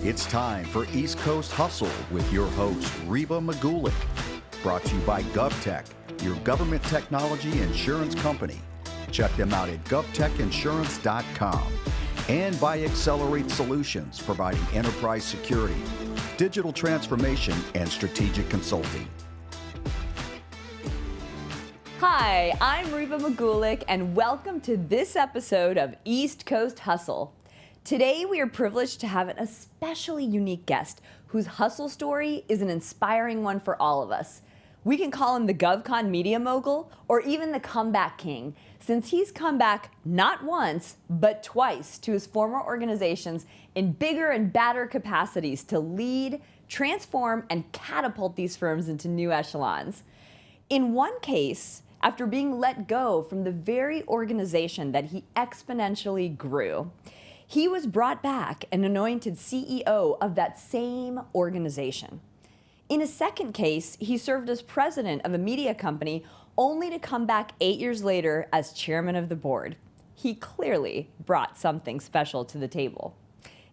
It's time for East Coast Hustle with your host, Reba Magulik. Brought to you by GovTech, your government technology insurance company. Check them out at govtechinsurance.com. And by Accelerate Solutions, providing enterprise security, digital transformation, and strategic consulting. Hi, I'm Reba Magulik, and welcome to this episode of East Coast Hustle. Today, we are privileged to have an especially unique guest whose hustle story is an inspiring one for all of us. We can call him the GovCon media mogul or even the comeback king, since he's come back not once, but twice to his former organizations in bigger and badder capacities to lead, transform, and catapult these firms into new echelons. In one case, after being let go from the very organization that he exponentially grew, he was brought back and anointed CEO of that same organization. In a second case, he served as president of a media company only to come back 8 years later as chairman of the board. He clearly brought something special to the table.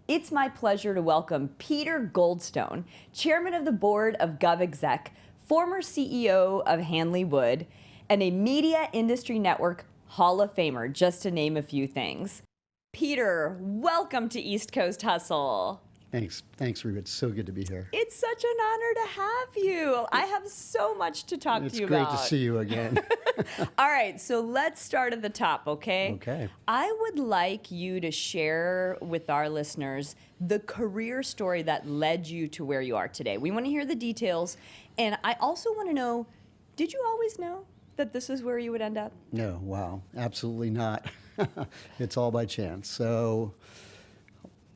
It's my pleasure to welcome Peter Goldstone, chairman of the board of GovExec, former CEO of Hanley Wood, and a media industry network Hall of Famer, just to name a few things. Peter, welcome to East Coast Hustle. Thanks, Reba. It's so good to be here. It's such an honor to have you. I have so much to talk to you about. It's great to see you again. All right, so let's start at the top, okay? Okay. I would like you to share with our listeners the career story that led you to where you are today. We want to hear the details, and I also want to know, did you always know that this is where you would end up? No, wow, absolutely not. It's all by chance. So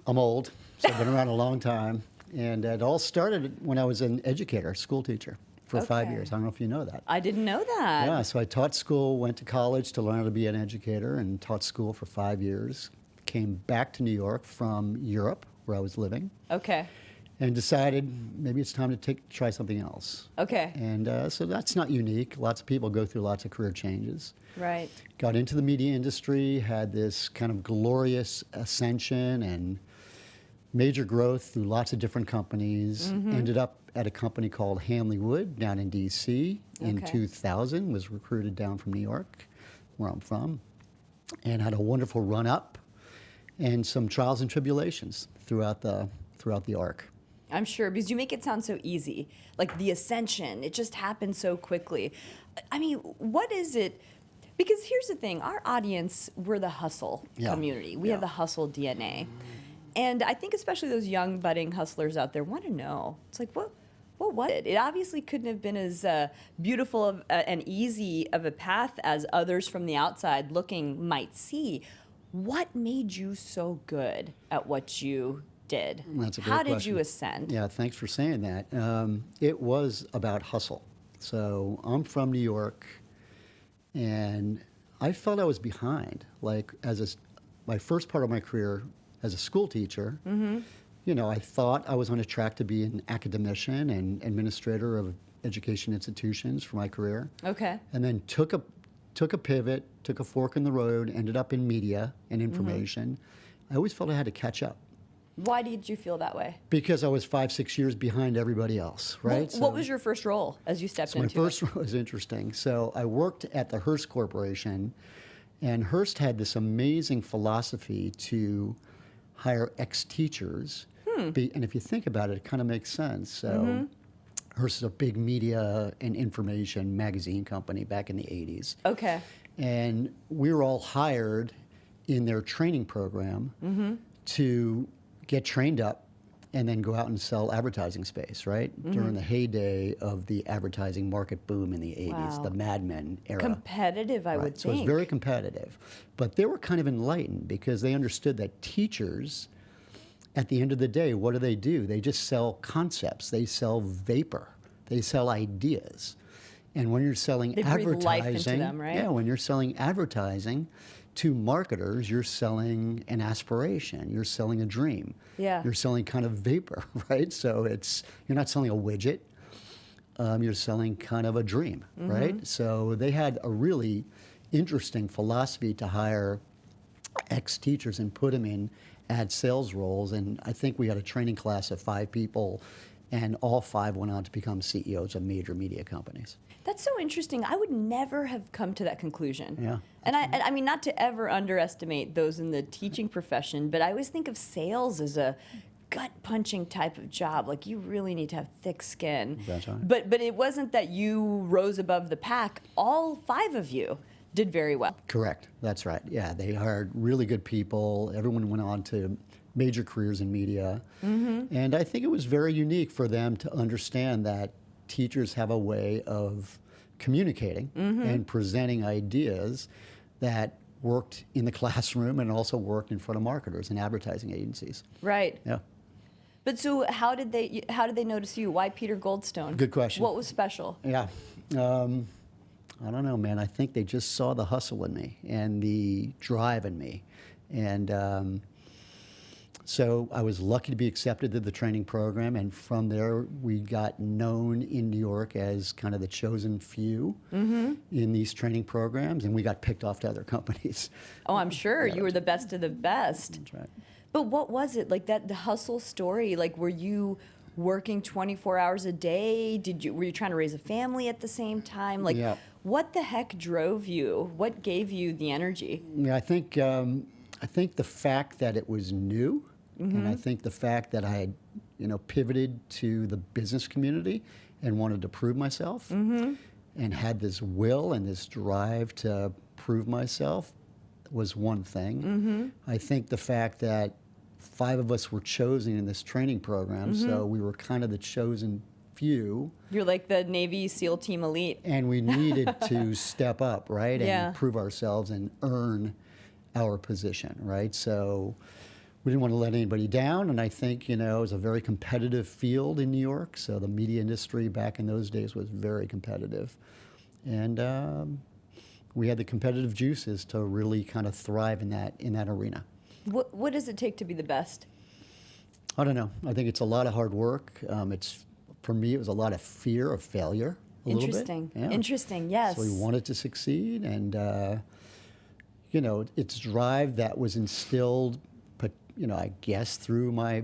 I'm old, so I've been around a long time, and it all started when I was an educator, school teacher, for 5 years. I don't know if you know that. I didn't know that. Yeah, so I taught school, went to college to learn how to be an educator, and taught school for 5 years. Came back to New York from Europe, where I was living. Okay. And decided maybe it's time to try something else. Okay. And so that's not unique. Lots of people go through lots of career changes. Right. Got into the media industry, had this kind of glorious ascension and major growth through lots of different companies. Ended up at a company called Hanley Wood down in D.C. in 2000, was recruited down from New York, where I'm from, and had a wonderful run up and some trials and tribulations throughout the arc. I'm sure, because you make it sound so easy, like the ascension. It just happened so quickly. I mean, what is it? Because here's the thing, our audience, we're the hustle community. We have the hustle DNA. And I think especially those young budding hustlers out there want to know. It's like, what was it? It obviously couldn't have been as beautiful and easy of a path as others from the outside looking might see. What made you so good at what you did? That's a great How question. did you ascend? Yeah, thanks for saying that. It was about hustle. So I'm from New York, and I felt I was behind. Like my first part of my career as a school teacher, you know, I thought I was on a track to be an academician and administrator of education institutions for my career. Okay. And then took a pivot, took a fork in the road, ended up in media and information. I always felt I had to catch up. Why did you feel that way? Because I was 5-6 years behind everybody else, right? What was your first role as you stepped into it? My first role was interesting. So I worked at the Hearst Corporation, and Hearst had this amazing philosophy to hire ex-teachers. And if you think about it, it kind of makes sense. So Hearst is a big media and information magazine company back in the 80s. Okay. And we were all hired in their training program to get trained up and then go out and sell advertising space, right? During the heyday of the advertising market boom in the 80s, the Mad Men era. Competitive, I would So think. it was very competitive. But they were kind of enlightened because they understood that teachers, at the end of the day, what do? They just sell concepts. They sell vapor. They sell ideas. And when you're selling They breathe advertising, life into them, right? Yeah, when you're selling advertising to marketers, you're selling an aspiration. You're selling a dream. Yeah. You're selling kind of vapor, right? So you're not selling a widget. You're selling kind of a dream, right? So they had a really interesting philosophy to hire ex-teachers and put them in add sales roles, and I think we had a training class of 5 people, and all 5 went on to become CEOs of major media companies. That's so interesting. I would never have come to that conclusion. Yeah. And I mean, not to ever underestimate those in the teaching profession, but I always think of sales as a gut-punching type of job. Like, you really need to have thick skin. That's right. But it wasn't that you rose above the pack. All 5 of you did very well. Correct. That's right. Yeah, they hired really good people. Everyone went on to major careers in media. And I think it was very unique for them to understand that teachers have a way of communicating and presenting ideas that worked in the classroom and also worked in front of marketers and advertising agencies. Right. Yeah. But so how did they notice you? Why Peter Goldstone? Good question. What was special? Yeah. I don't know, man. I think they just saw the hustle in me and the drive in me. And so I was lucky to be accepted to the training program, and from there we got known in New York as kind of the chosen few in these training programs, and we got picked off to other companies. Oh, I'm sure Yeah, you were the best of the best. That's right. But what was it like, that the hustle story? Like, were you working 24 hours a day? Were you trying to raise a family at the same time? Like, Yeah. what the heck drove you? What gave you the energy? Yeah, I think the fact that it was new, and I think the fact that I had, pivoted to the business community and wanted to prove myself, and had this will and this drive to prove myself was one thing. I think the fact that 5 of us were chosen in this training program, so we were kind of the chosen few. You're like the Navy SEAL Team Elite. And we needed to step up, right? Yeah. And prove ourselves and earn our position, right? So we didn't want to let anybody down. And I think, it was a very competitive field in New York. So the media industry back in those days was very competitive. And we had the competitive juices to really kind of thrive in that arena. What does it take to be the best? I don't know. I think it's a lot of hard work. For me, it was a lot of fear of failure. A little bit. Interesting. Yeah. Interesting. Yes. So we wanted to succeed, and it's drive that was instilled, but I guess through my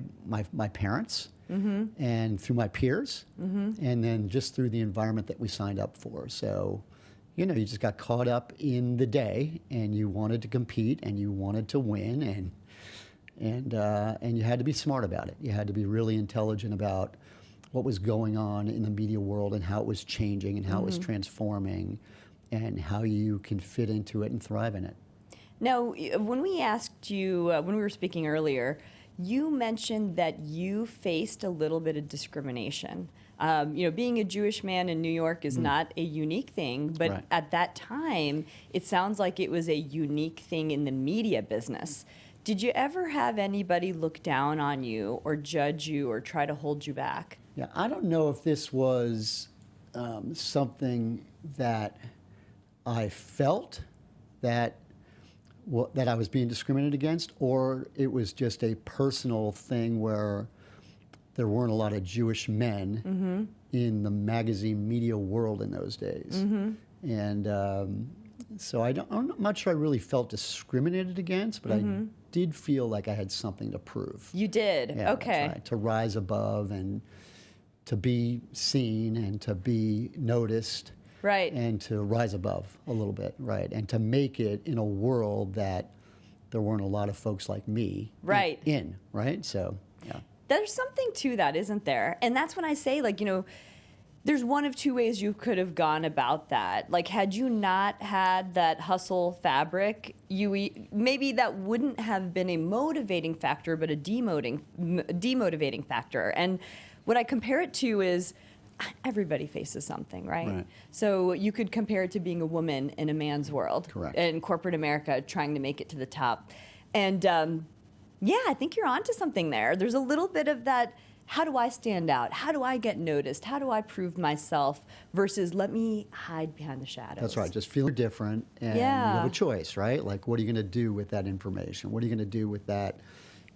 parents and through my peers, and then just through the environment that we signed up for. So, you just got caught up in the day, and you wanted to compete, and you wanted to win, and you had to be smart about it. You had to be really intelligent about what was going on in the media world and how it was changing and how it was transforming and how you can fit into it and thrive in it. Now, when we asked you, when we were speaking earlier, you mentioned that you faced a little bit of discrimination. Being a Jewish man in New York is not a unique thing, but Right. at that time, it sounds like it was a unique thing in the media business. Did you ever have anybody look down on you or judge you or try to hold you back? Yeah, I don't know if this was something that I felt that I was being discriminated against, or it was just a personal thing where there weren't a lot of Jewish men in the magazine media world in those days. And so I'm not sure I really felt discriminated against, but I did feel like I had something to prove. You did? Yeah, that's Okay. right. To rise above and to be seen and to be noticed. Right. And to rise above a little bit, right? And to make it in a world that there weren't a lot of folks like me Right. in, right? So, yeah. There's something to that, isn't there? And that's when I say, there's one of 2 ways you could have gone about that. Like, had you not had that hustle fabric, maybe that wouldn't have been a motivating factor, but a demotivating factor. And what I compare it to is everybody faces something, right? Right. So you could compare it to being a woman in a man's world. Correct. In corporate America, trying to make it to the top. And I think you're onto something there. There's a little bit of that, how do I stand out? How do I get noticed? How do I prove myself? Versus let me hide behind the shadows. That's right. Just feel different, and Yeah. you have a choice, right? Like, what are you going to do with that information? What are you going to do with that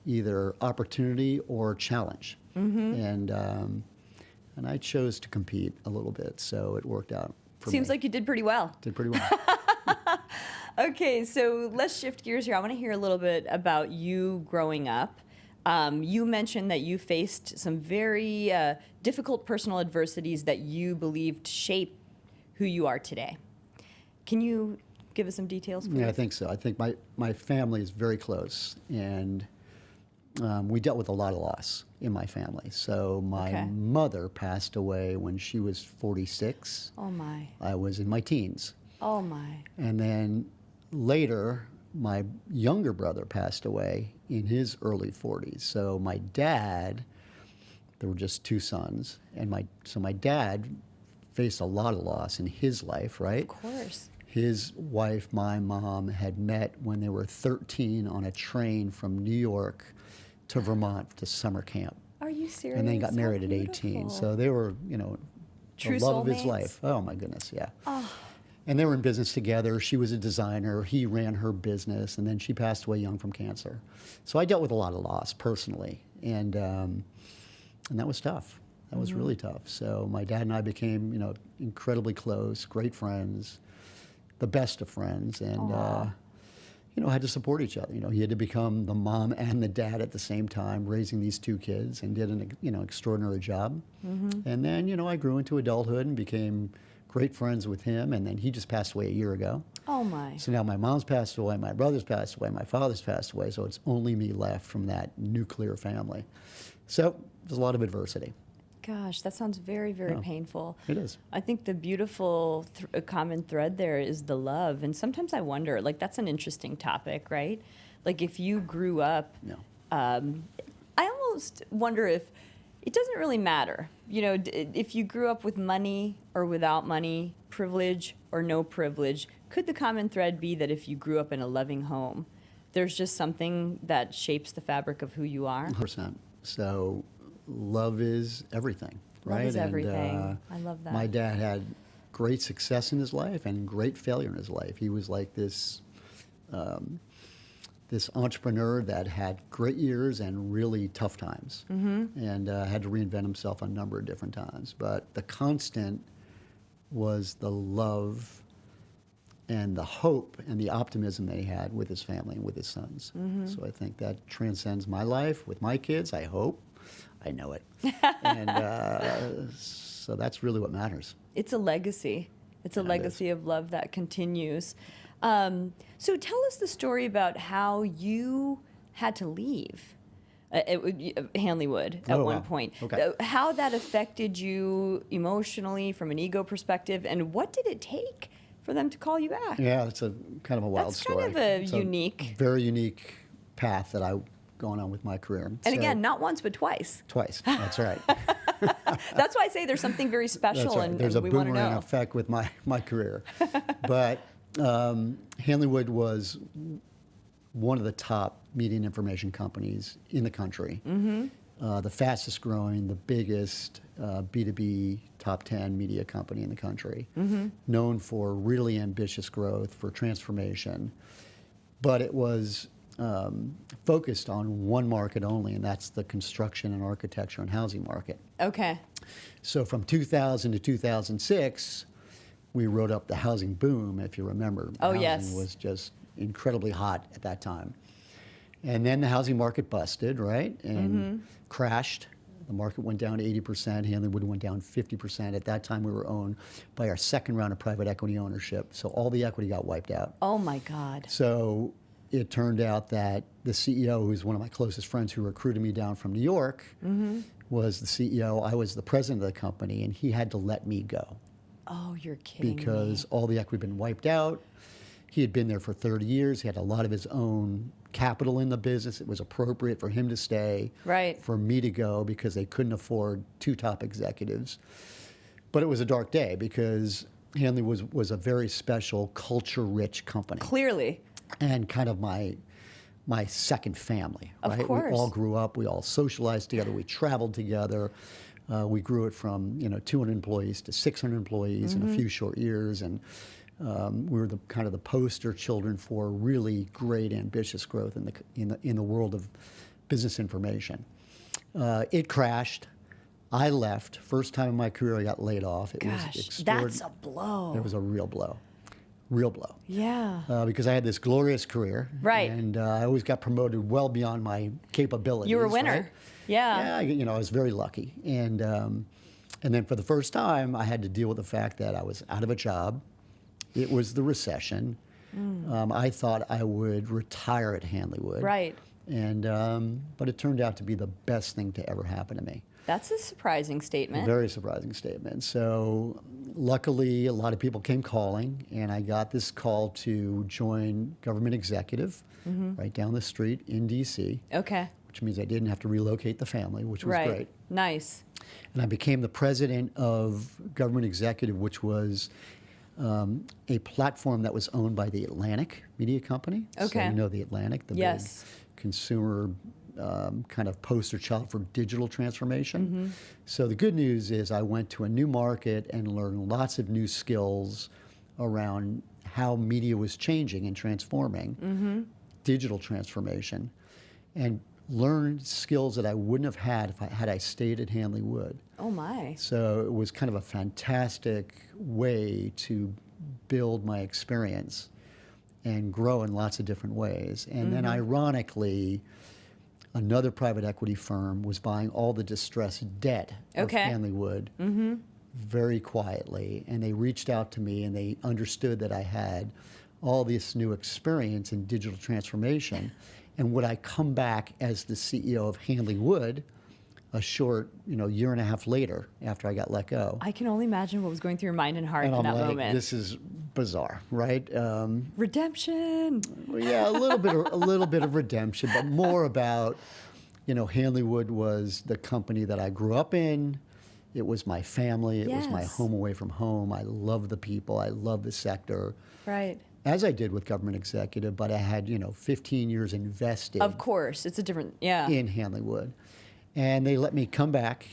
either opportunity or challenge? And I chose to compete a little bit, so it worked out for me. Seems like you did pretty well. Did pretty well. Okay, so let's shift gears here. I want to hear a little bit about you growing up. You mentioned that you faced some very difficult personal adversities that you believed shape who you are today. Can you give us some details, please? Yeah, I think so. I think my family is very close, and we dealt with a lot of loss in my family. So my mother passed away when she was 46. Oh, my. I was in my teens. Oh, my. And then later, my younger brother passed away in his early 40s. So my dad, there were just two sons, and my dad faced a lot of loss in his life, right? Of course. His wife, my mom, had met when they were 13 on a train from New York to Vermont to summer camp. Are you serious? And then got married How at 18. beautiful. So they were, True the love of his soulmates? life. Oh my goodness, yeah. Oh. And they were in business together. She was a designer. He ran her business, and then she passed away young from cancer. So I dealt with a lot of loss personally, and that was tough. That was really tough. So my dad and I became, incredibly close, great friends, the best of friends, and had to support each other. He had to become the mom and the dad at the same time, raising these two kids, and did an extraordinary job. And then I grew into adulthood and became great friends with him, and then he just passed away a year ago. Oh, my. So now my mom's passed away, my brother's passed away, my father's passed away, so it's only me left from that nuclear family. So there's a lot of adversity. Gosh, that sounds very, very painful. It is. I think the beautiful common thread there is the love. And sometimes I wonder, that's an interesting topic, right? Like if you grew up, I almost wonder if it doesn't really matter. If you grew up with money or without money, privilege or no privilege, could the common thread be that if you grew up in a loving home, there's just something that shapes the fabric of who you are? 100%. So love is everything, right? Love is everything. And, I love that. My dad had great success in his life and great failure in his life. He was like this entrepreneur that had great years and really tough times, and had to reinvent himself a number of different times. But the constant was the love and the hope and the optimism that he had with his family and with his sons. So I think that transcends my life with my kids, I hope. I know it. And so that's really what matters. It's a legacy. It's a legacy of love that continues. So tell us the story about how you had to leave Hanley Wood at one point. Okay. How that affected you emotionally from an ego perspective, and what did it take for them to call you back? Yeah, it's a kind of a wild story. That's kind of It's unique. Very unique path that I've gone on with my career. And again, not once, but twice. Twice, that's right. That's why I say there's something very special, That's right. and There's a we want to boomerang know. effect with my career. But Hanley Wood was one of the top media and information companies in the country. The fastest growing, the biggest B2B top 10 media company in the country, known for really ambitious growth, for transformation. But it was focused on one market only, and that's the construction and architecture and housing market. Okay. So from 2000 to 2006, we rode up the housing boom, if you remember. Oh, housing yes. was just incredibly hot at that time. And then the housing market busted, right? And crashed. The market went down 80%. Hanley Wood went down 50%. At that time, we were owned by our second round of private equity ownership. So all the equity got wiped out. Oh, my God. So it turned out that the CEO, who's one of my closest friends who recruited me down from New York, was the CEO. I was the president of the company, and he had to let me go. Oh, you're kidding Because me. all the equity had been wiped out. He had been there for 30 years. He had a lot of his own capital in the business. It was appropriate for him to stay, Right. for me to go, because they couldn't afford two top executives. But it was a dark day because Hanley was a very special, culture-rich company. Clearly. And kind of my second family, Of right? course. We all grew up, we all socialized together, we traveled together. We grew it from 200 employees to 600 employees in a few short years, and we were the kind of the poster children for really great, ambitious growth in the world of business information. It crashed. I left. First time in my career I got laid off. It was Gosh, extraordinary. that's a blow. It was a real blow. real blow. Yeah. Because I had this glorious career. Right. And I always got promoted well beyond my capabilities. You were a winner. Right? Yeah. Yeah, I was very lucky. And then for the first time, I had to deal with the fact that I was out of a job. It was the recession. I thought I would retire at Hanley Wood. Right. But it turned out to be the best thing to ever happen to me. That's a surprising statement. A very surprising statement. So luckily, a lot of people came calling, and I got this call to join government executive right down the street in D.C. Okay. Which means I didn't have to relocate the family, which was Right. great. Nice. And I became the president of government executive, which was a platform that was owned by the Atlantic Media Company. Okay. So you know the Atlantic, the Yes. big consumer kind of poster child for digital transformation. So the good news is I went to a new market and learned lots of new skills around how media was changing and transforming, digital transformation, and learned skills that I wouldn't have had had I stayed at Hanley Wood. Oh my. So it was kind of a fantastic way to build my experience and grow in lots of different ways. And then ironically, another private equity firm was buying all the distressed debt of Hanley Wood very quietly. And they reached out to me and they understood that I had all this new experience in digital transformation. And would I come back as the CEO of Hanley Wood a short, year and a half later after I got let go? I can only imagine what was going through your mind and heart And in I'm that like, moment. this is bizarre, right? Redemption. Yeah, a little bit of redemption, but more about, Hanley Wood was the company that I grew up in. It was my family. It was my Yes. home away from home. I love the people. I love the sector. Right. As I did with government executive, but I had, 15 years invested Of course. It's a different, yeah. in Hanley Wood. And they let me come back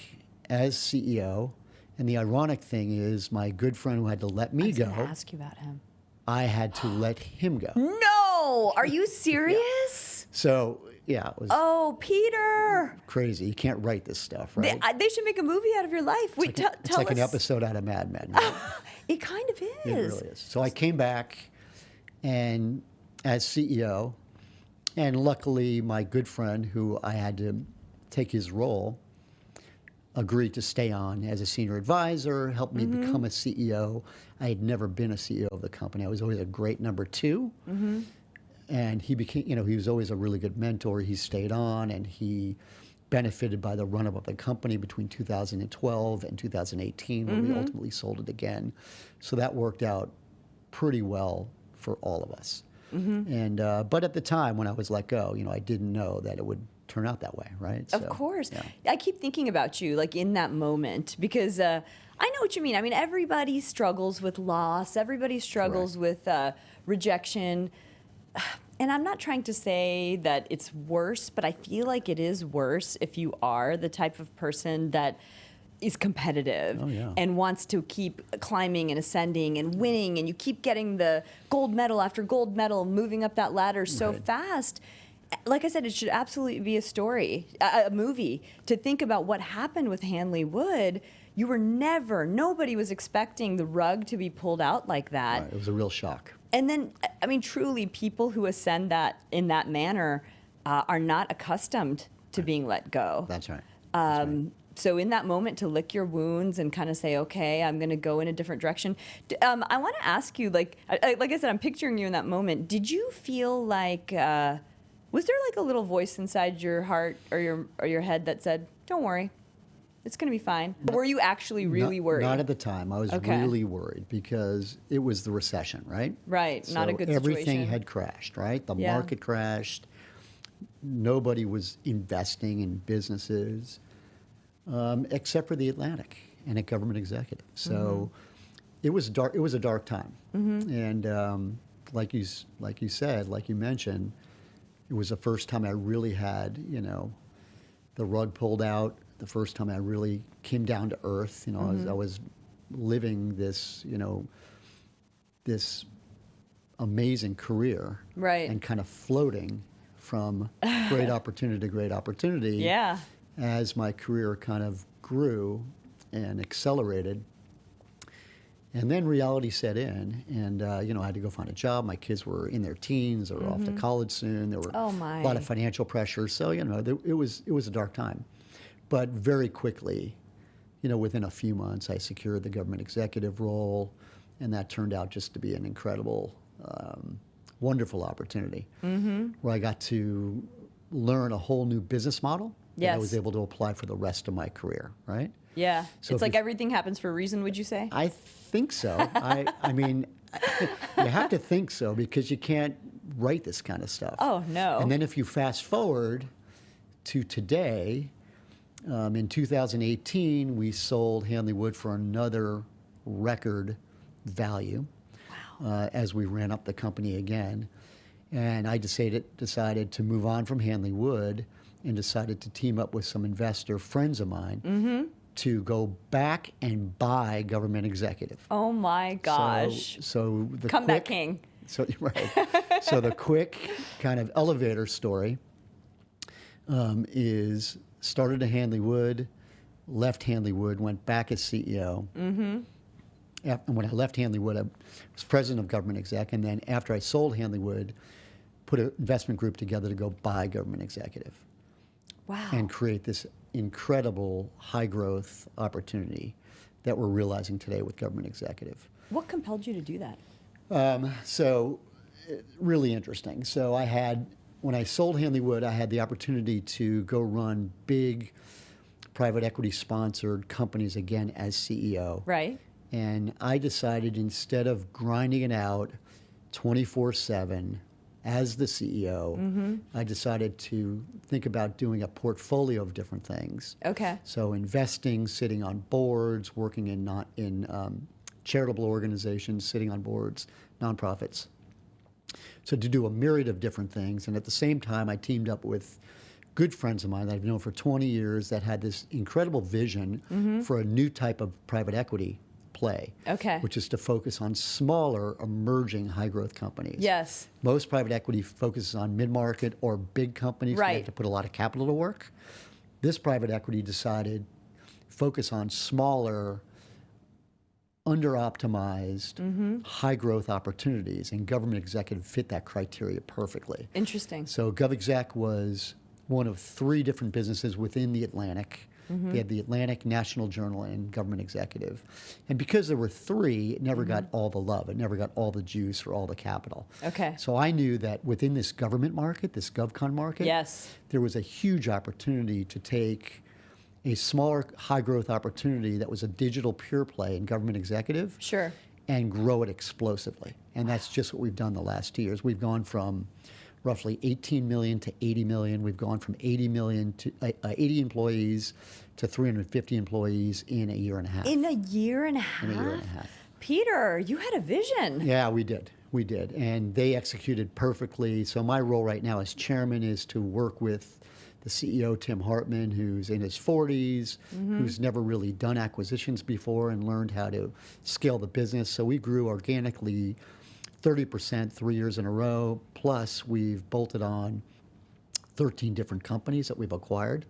as CEO. And the ironic thing is my good friend who had to let me I was go, gonna ask you about him. I had to let him go. No! Are you serious? So, yeah, it was Oh, Peter! crazy. You can't write this stuff, right? They should make a movie out of your life. Wait, It's tell like us. an episode out of Mad Men. Right? It kind of is. It really is. So I came back and as CEO, and luckily my good friend who I had to take his role agreed to stay on as a senior advisor, helped me become a CEO. I had never been a CEO of the company. I was always a great number two. And he became, he was always a really good mentor. He stayed on and he benefited by the run-up of the company between 2012 and 2018 when we ultimately sold it again. So that worked out pretty well for all of us. And but at the time when I was let go, I didn't know that it would turn out that way, right? Of So, course. yeah. I keep thinking about you, like in that moment, because I know what you mean. I mean, everybody struggles with loss. Everybody struggles with rejection. And I'm not trying to say that it's worse, but I feel like it is worse if you are the type of person that is competitive Oh, yeah. and wants to keep climbing and ascending and winning, and you keep getting the gold medal after gold medal, moving up that ladder so Right. fast. Like I said, it should absolutely be a story, a movie, to think about what happened with Hanley Wood. You were nobody was expecting the rug to be pulled out like that. Right, it was a real shock. And then, I mean, truly, people who ascend that in that manner are not accustomed to being let go. That's right. That's right. So in that moment, to lick your wounds and kind of say, okay, I'm going to go in a different direction. I want to ask you, like I said, I'm picturing you in that moment. Did you feel like, was there like a little voice inside your heart or your head that said, don't worry, it's going to be fine? Or were you actually really worried? Not at the time. I was Okay. really worried because it was the recession, right? Right, not a good everything situation. had crashed, right? The Yeah. market crashed. Nobody was investing in businesses except for the Atlantic and a government executive. So it was dark. It was a dark time, and like you said, like you mentioned, it was the first time I really had the rug pulled out. The first time I really came down to earth. I was living this this amazing career, Right. and kind of floating from great opportunity to great opportunity. Yeah. As my career kind of grew and accelerated. And then reality set in, and I had to go find a job. My kids were in their teens; they were off to college soon. There were Oh, my. a lot of financial pressure. So it was a dark time. But very quickly, within a few months, I secured the government executive role, and that turned out just to be an incredible, wonderful opportunity, where I got to learn a whole new business model that I Yes. was able to apply for the rest of my career. Right. Yeah. So It's if like you- everything happens for a reason, would you say? I think so. I mean, you have to think so because you can't write this kind of stuff. Oh, no. And then if you fast forward to today, in 2018, we sold Hanley Wood for another record value. Wow. As we ran up the company again. And I decided to move on from Hanley Wood and decided to team up with some investor friends of mine to go back and buy Government Executive. Oh, my gosh. So the Comeback quick, king. So right. So the quick kind of elevator story is started at Hanley Wood, left Hanley Wood, went back as CEO. And when I left Hanley Wood, I was president of Government Exec, and then after I sold Hanley Wood, put an investment group together to go buy Government Executive Wow. and create this incredible high growth opportunity that we're realizing today with Government Executive. What compelled you to do that? So really interesting. So when I sold Hanley Wood, I had the opportunity to go run big private equity sponsored companies again as CEO. Right. And I decided instead of grinding it out 24/7 as the CEO, I decided to think about doing a portfolio of different things. Okay. So investing, sitting on boards, working in charitable organizations, sitting on boards, nonprofits. So to do a myriad of different things. And at the same time, I teamed up with good friends of mine that I've known for 20 years that had this incredible vision for a new type of private equity play, Okay. which is to focus on smaller, emerging, high-growth companies. Yes. Most private equity focuses on mid-market or big companies that Right. have to put a lot of capital to work. This private equity decided focus on smaller, under-optimized, high-growth opportunities, and Government Executive fit that criteria perfectly. Interesting. So GovExec was one of 3 different businesses within the Atlantic. They had the Atlantic, National Journal, and Government Executive. And because there were 3, it never got all the love. It never got all the juice or all the capital. Okay. So I knew that within this government market, this GovCon market, Yes. there was a huge opportunity to take a smaller, high-growth opportunity that was a digital pure play in Government Executive Sure. and grow it explosively. And that's just what we've done the last 2 years. We've gone from roughly 18 million to 80 million. We've gone from 80 million to 80 employees to 350 employees in a year and a half. In a year and a half? In a year and a half. Peter, you had a vision. Yeah, we did. We did. And they executed perfectly. So my role right now as chairman is to work with the CEO, Tim Hartman, who's in his 40s, who's never really done acquisitions before and learned how to scale the business. So we grew organically 30% 3 years in a row. Plus, we've bolted on 13 different companies that we've acquired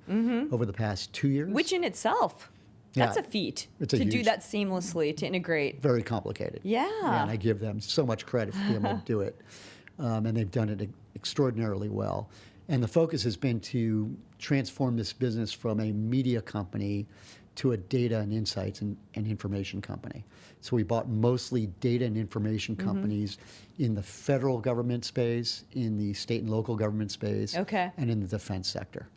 over the past 2 years. Which in itself, that's Yeah. a feat. It's a to do huge- that seamlessly, to integrate. Very complicated. Yeah. And I give them so much credit for being able to do it. And they've done it extraordinarily well. And the focus has been to transform this business from a media company to a data and insights and information company. So we bought mostly data and information companies in the federal government space, in the state and local government space, Okay. and in the defense sector.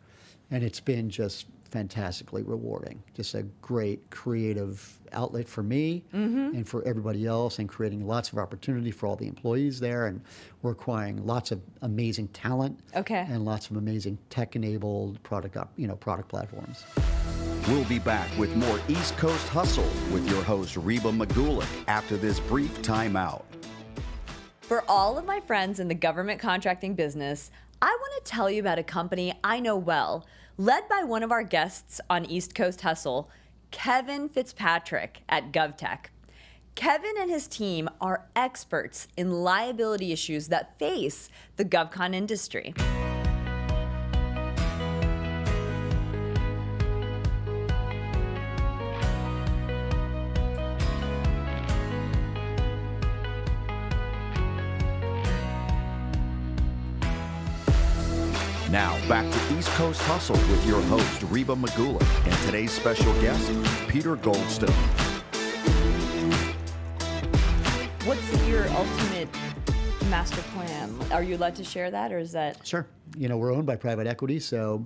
And it's been just fantastically rewarding. Just a great creative outlet for me and for everybody else, and creating lots of opportunity for all the employees there. And we're acquiring lots of amazing talent Okay. and lots of amazing tech-enabled product platforms. We'll be back with more East Coast Hustle with your host, Reba Magulik, after this brief timeout. For all of my friends in the government contracting business, I want to tell you about a company I know well, led by one of our guests on East Coast Hustle, Kevin Fitzpatrick at GovTech. Kevin and his team are experts in liability issues that face the GovCon industry. Now, back to East Coast Hustle with your host, Reba Magulic, and today's special guest, Peter Goldstone. What's your ultimate master plan? Are you allowed to share that, or is that? Sure. We're owned by private equity, so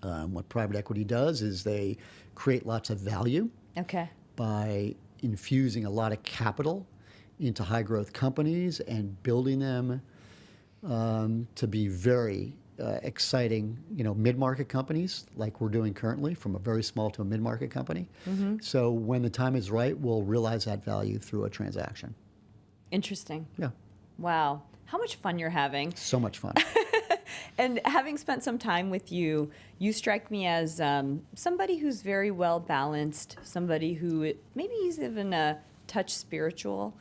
what private equity does is they create lots of value Okay. by infusing a lot of capital into high growth companies and building them to be very exciting, mid-market companies like we're doing currently, from a very small to a mid-market company. So when the time is right, we'll realize that value through a transaction. Interesting. Yeah. Wow. How much fun you're having. So much fun. And having spent some time with you, you strike me as somebody who's very well balanced, somebody who maybe he's even a touch spiritual.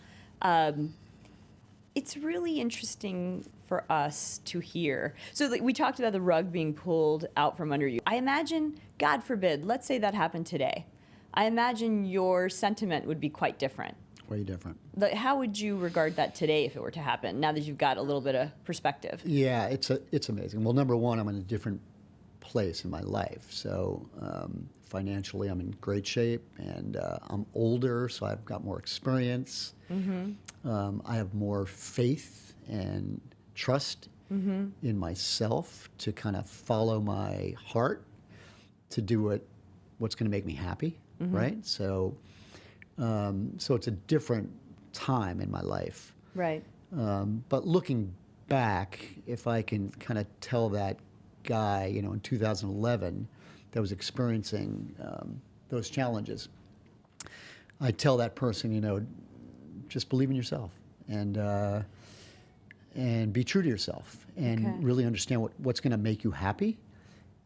It's really interesting for us to hear. So we talked about the rug being pulled out from under you. I imagine, God forbid, let's say that happened today. I imagine your sentiment would be quite different. Way different. How would you regard that today if it were to happen, now that you've got a little bit of perspective? Yeah, it's amazing. Well, number one, I'm in a different place in my life. So financially, I'm in great shape, and I'm older, so I've got more experience. I have more faith and trust in myself to kind of follow my heart, to do what's going to make me happy, right? So it's a different time in my life. Right. But looking back, if I can kind of tell that guy, in 2011 that was experiencing those challenges, I tell that person, just believe in yourself and be true to yourself, and really understand what's going to make you happy.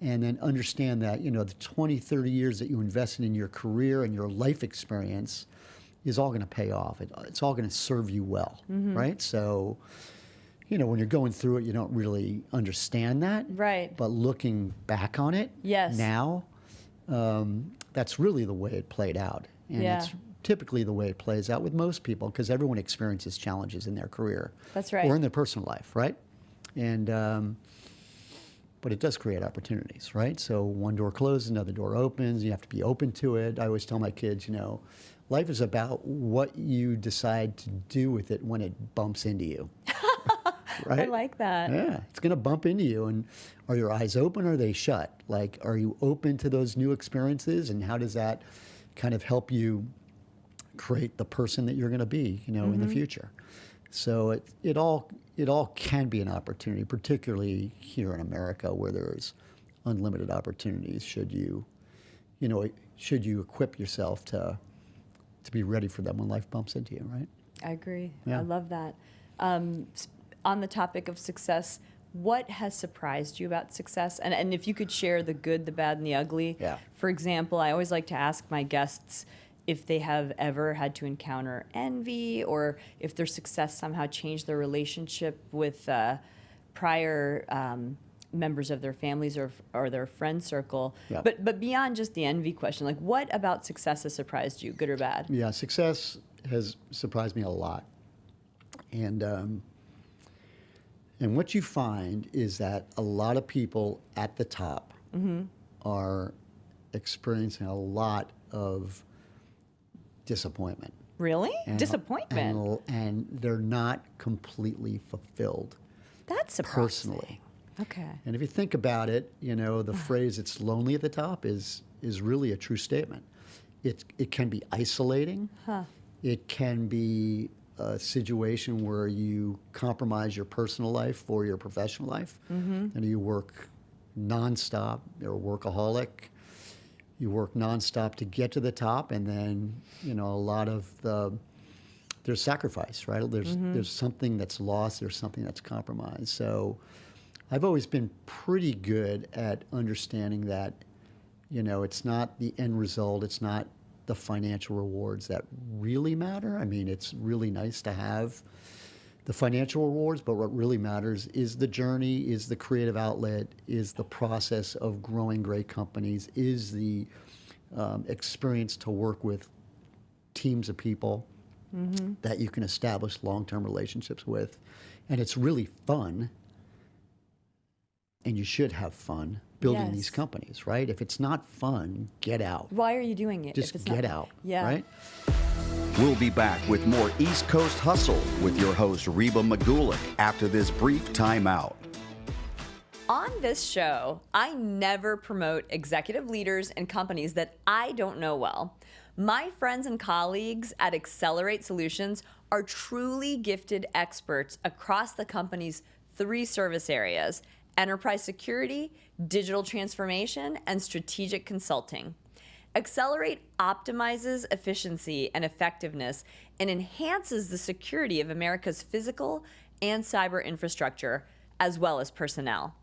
And then understand that, the 20, 30 years that you invested in your career and your life experience is all going to pay off. It's all going to serve you well, right? So, when you're going through it, you don't really understand that. Right. But looking back on it now, that's really the way it played out. And it's typically the way it plays out with most people, because everyone experiences challenges in their career. That's right. Or in their personal life, right? And but it does create opportunities, right? So one door closes, another door opens. You have to be open to it. I always tell my kids, life is about what you decide to do with it when it bumps into you. Right? I like that. Yeah, it's going to bump into you. And are your eyes open or are they shut? Like, are you open to those new experiences? And how does that kind of help you create the person that you're going to be, in the future? So it all can be an opportunity, particularly here in America, where there's unlimited opportunities. Should you equip yourself to be ready for them when life bumps into you, right? I agree. Yeah. I love that. On the topic of success, what has surprised you about success? And if you could share the good, the bad, and the ugly. Yeah. For example, I always like to ask my guests if they have ever had to encounter envy, or if their success somehow changed their relationship with prior members of their families or their friend circle. Yeah. But beyond just the envy question, like, what about success has surprised you, good or bad? Yeah, success has surprised me a lot. And what you find is that a lot of people at the top are experiencing a lot of disappointment. Really? Disappointment? And they're not completely fulfilled. That's surprising. Personally. Okay. And if you think about it, the phrase "it's lonely at the top" is really a true statement. It can be isolating. It can be a situation where you compromise your personal life for your professional life, and you work nonstop. You're a workaholic. You work nonstop to get to the top, and then a lot of there's sacrifice, right? There's something that's lost. There's something that's compromised. So I've always been pretty good at understanding that it's not the end result. It's not the financial rewards that really matter. I mean, it's really nice to have the financial rewards, but what really matters is the journey, is the creative outlet, is the process of growing great companies, is the experience to work with teams of people that you can establish long-term relationships with. And it's really fun and you should have fun building Yes. these companies, right? If it's not fun, get out. Why are you doing it? Just if it's get not, out, Yeah. right? We'll be back with more East Coast Hustle with your host, Reba Magulick, after this brief timeout. On this show, I never promote executive leaders and companies that I don't know well. My friends and colleagues at Accelerate Solutions are truly gifted experts across the company's 3 service areas: enterprise security, digital transformation, and strategic consulting. Accelerate optimizes efficiency and effectiveness and enhances the security of America's physical and cyber infrastructure, as well as personnel.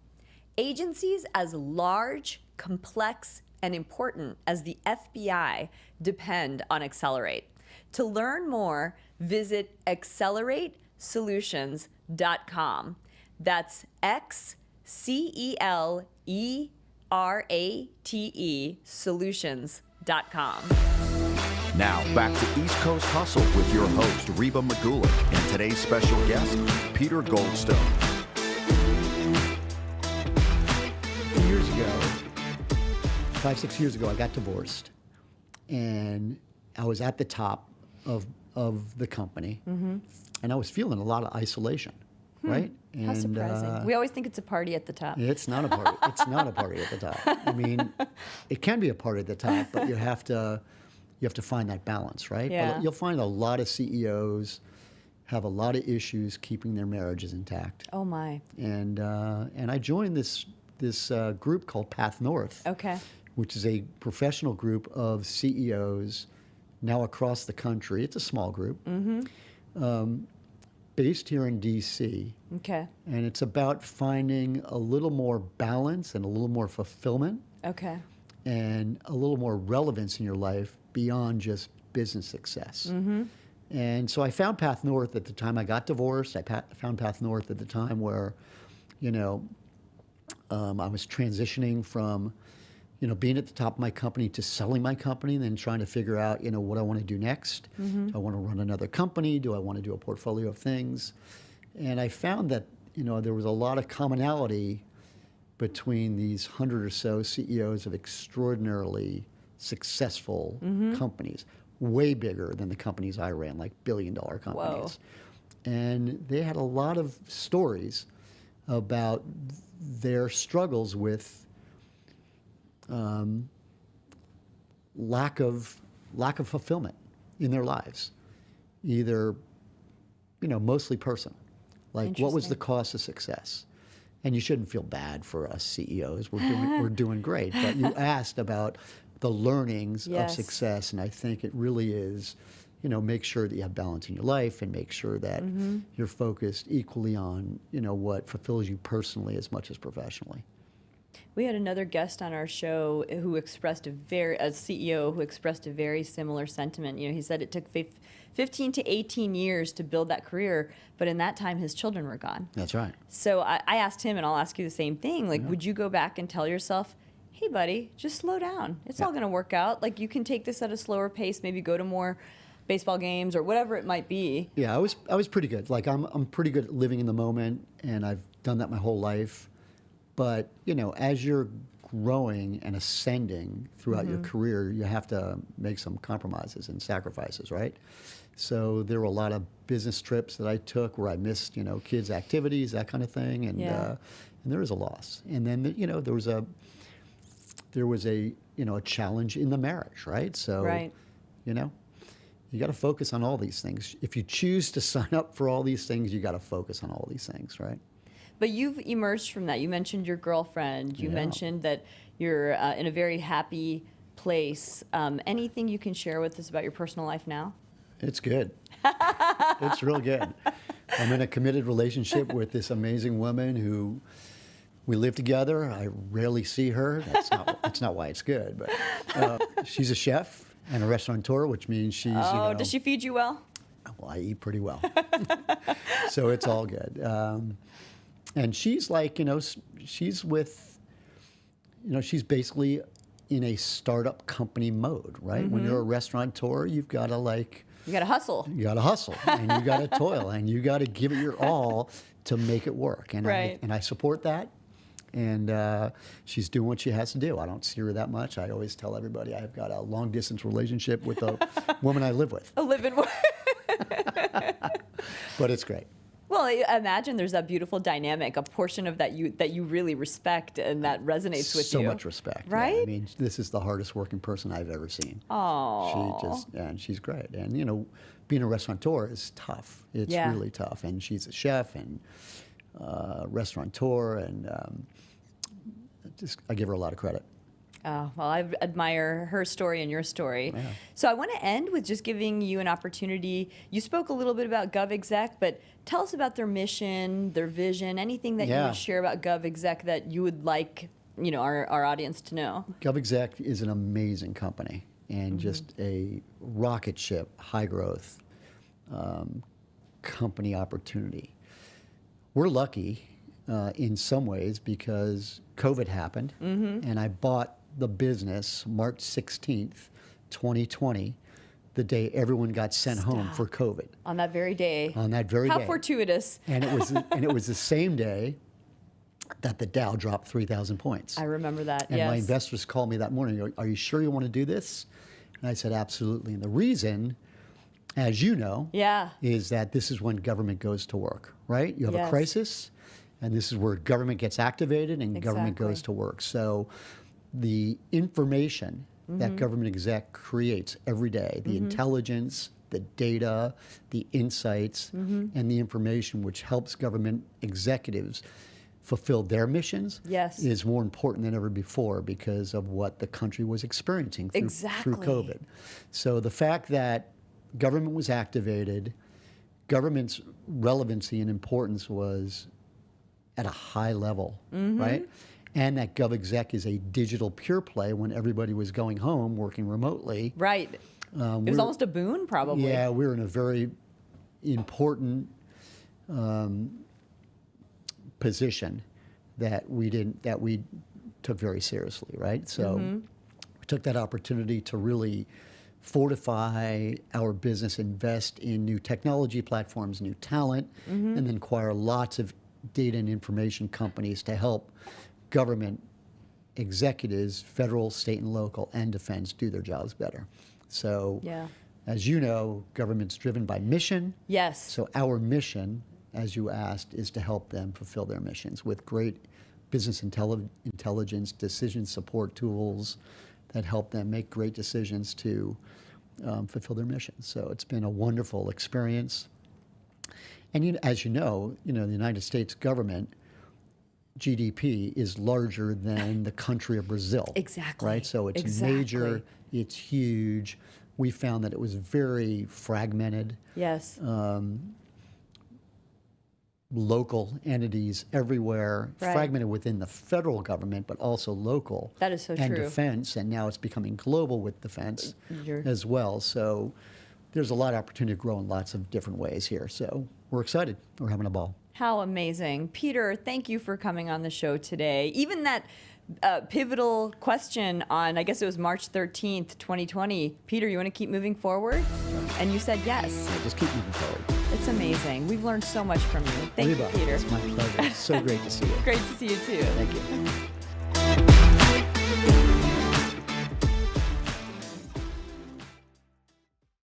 Agencies as large, complex, and important as the FBI depend on Accelerate. To learn more, visit acceleratesolutions.com. That's XCELERATE solutions.com. Now, back to East Coast Hustle with your host, Reba Magulick, and today's special guest, Peter Goldstone. Years ago, 5-6 years ago, I got divorced, and I was at the top of the company, and I was feeling a lot of isolation, right? How And, surprising. We always think it's a party at the top. It's not a party. It's not a party at the top. I mean, it can be a party at the top, but you have to find that balance, right? Yeah. But you'll find a lot of CEOs have a lot of issues keeping their marriages intact. Oh my. And I joined this group called Path North, Okay. which is a professional group of CEOs now across the country. It's a small group, based here in D.C. Okay. And it's about finding a little more balance and a little more fulfillment Okay. and a little more relevance in your life beyond just business success. And so I found Path North at the time I got divorced. I found Path North at the time where, I was transitioning from, being at the top of my company to selling my company and then trying to figure out, what I want to do next. Do I want to run another company? Do I want to do a portfolio of things? And I found that, there was a lot of commonality between these 100 or so CEOs of extraordinarily successful companies, way bigger than the companies I ran, like billion-dollar companies. And they had a lot of stories about their struggles with lack of fulfillment in their lives, either mostly personal, like what was the cost of success. And you shouldn't feel bad for us CEOs. We're doing great. But you asked about the learnings of Yes. success, and I think it really is, make sure that you have balance in your life and make sure that you're focused equally on, what fulfills you personally as much as professionally. We had another guest on our show who expressed a CEO who expressed a very similar sentiment. He said it took 15 to 18 years to build that career, but in that time his children were gone. That's right. So I asked him, and I'll ask you the same thing. Like, would you go back and tell yourself, hey, buddy, just slow down. It's all going to work out. Like, you can take this at a slower pace, maybe go to more baseball games or whatever it might be. Yeah, I was pretty good. Like, I'm pretty good at living in the moment, and I've done that my whole life. But, as you're growing and ascending throughout your career, you have to make some compromises and sacrifices, right? So there were a lot of business trips that I took where I missed, kids' activities, that kind of thing, and there was a loss. And then, there was a challenge in the marriage, right? So, Right. you got to focus on all these things. If you choose to sign up for all these things, you got to focus on all these things, right? But you've emerged from that. You mentioned your girlfriend. You Yeah. mentioned that you're in a very happy place. Anything you can share with us about your personal life now? It's good. It's real good. I'm in a committed relationship with this amazing woman who we live together. I rarely see her. That's not why it's good. But she's a chef and a restaurateur, which means she's. Oh, does she feed you well? Well, I eat pretty well, so it's all good. And she's like, she's with, she's basically in a startup company mode, right? When you're a restaurateur, you've got to You got to hustle. you got to hustle and you got to toil and you got to give it your all to make it work. And Right. I support that. and she's doing what she has to do. I don't see her that much. I always tell everybody I've got a long distance relationship with a woman I live with. A live-in. But it's great. Well, I imagine there's that beautiful dynamic, a portion of that you really respect and that resonates with you. So much respect. Right? Yeah. I mean, this is the hardest working person I've ever seen. Oh. And she's great. And, you know, being a restaurateur is tough. It's really tough. And she's a chef and restaurateur, and I give her a lot of credit. Oh, well, I admire her story and your story. Yeah. So I want to end with just giving you an opportunity. You spoke a litlittle bit about GovExec, but tell us about their mission, their vision, anything that you would share about GovExec that you would like, you know, our audience to know. GovExec is an amazing company and just a rocket ship, high growth company opportunity. We're lucky in some ways because COVID happened, and I bought the business March 16th, 2020, the day everyone got sent home for COVID. On that very day. On that very day. How fortuitous. And it was the same day that the Dow dropped 3,000 points. I remember that, and my investors called me that morning, are you sure you want to do this? And I said, absolutely. And the reason, as you know, is that this is when government goes to work, right? You have a crisis, and this is where government gets activated and government goes to work. So the information that government exec creates every day, the intelligence, the data, the insights, and the information which helps government executives fulfill their missions is more important than ever before because of what the country was experiencing through COVID. So the fact that government was activated, government's relevancy and importance was at a high level, right? And that GovExec is a digital pure play when everybody was going home working remotely. Right. It was almost a boon, probably. Yeah, we were in a very important position that we took very seriously, right? So we took that opportunity to really fortify our business, invest in new technology platforms, new talent, and then acquire lots of data and information companies to help government executives, federal, state, and local, and defense do their jobs better. So, as you know, government's driven by mission. Yes. So our mission, as you asked, is to help them fulfill their missions with great business intelligence, decision support tools that help them make great decisions to fulfill their missions. So it's been a wonderful experience. And as you know, the United States government GDP is larger than the country of Brazil. Exactly. Right? So it's major, it's huge. We found that it was very fragmented. Yes. Local entities everywhere, fragmented within the federal government, but also local. That is so and true. Defense, and now it's becoming global with defense as well. So there's a lot of opportunity to grow in lots of different ways here. So we're excited. We're having a ball. How amazing. Peter, thank you for coming on the show today. Even that pivotal question on, I guess it was March 13th, 2020. Peter, you want to keep moving forward? And you said yes. Yeah, just keep moving forward. It's amazing. We've learned so much from you. Thank you, Peter. It's my pleasure. It's so great to see you. Great to see you, too. Thank you.